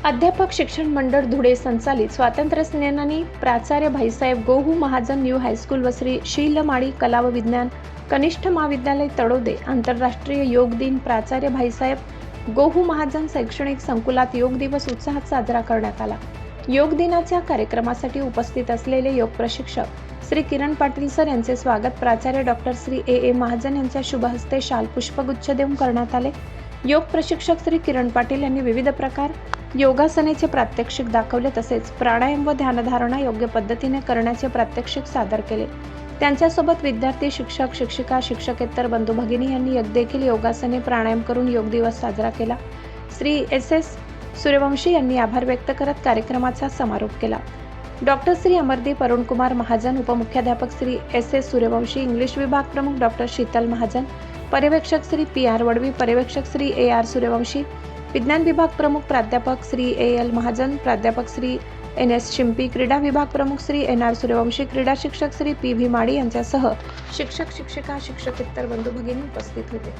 अध्यापक शिक्षण मंडळ धुळे संचालित स्वातंत्र्य सेनानी प्राचार्य भाईसाहेब गोहू महाजन न्यू हायस्कूल व श्री शीलमाळी कला व विज्ञान कनिष्ठ महाविद्यालय तळोदे आंतरराष्ट्रीय योग दिन प्राचार्य भाईसाहेब गोहू महाजन शैक्षणिक संकुलात योग दिवस उत्साहात साजरा करण्यात आला। योग दिनाच्या कार्यक्रमासाठी उपस्थित असलेले योग प्रशिक्षक श्री किरण पाटील सर यांचे स्वागत प्राचार्य डॉक्टर श्री ए महाजन यांच्या शुभ हस्ते शाल पुष्पगुच्छ देऊन करण्यात आले। योग प्रशिक्षक श्री किरण पाटील यांनी विविध प्रकार योगासनेचे प्रात्यक्षिक दाखवले, तसेच प्राणायाम व ध्यानधारणा योग्य पद्धतीने करण्याचे प्रात्यक्षिक सादर केले। त्यांच्यासोबत विद्यार्थी, शिक्षक, शिक्षिका, शिक्षकेतर बंधू भगिनी यांनी देखील योगासने प्राणायाम करून योग दिवस साजरा केला। श्री एस सूर्यवंशी यांनी आभार व्यक्त करत कार्यक्रमाचा समारोप केला। डॉक्टर श्री अमरदीप अरुणकुमार महाजन, उपमुख्याध्यापक श्री एस सूर्यवंशी, इंग्लिश विभाग प्रमुख डॉक्टर शीतल महाजन, पर्यवेक्षक श्री PR वडवी, पर्यवेक्षक श्री AR सूर्यवंशी, विज्ञान विभाग प्रमुख प्राध्यापक श्री AL महाजन, प्राध्यापक श्री NS शिंपी, क्रीडा विभाग प्रमुख श्री NR सूर्यवंशी, क्रीडा शिक्षक श्री PV माडी यांच्यासह शिक्षक, शिक्षिका, शिक्षकेतर बंधू भगिनी उपस्थित होते।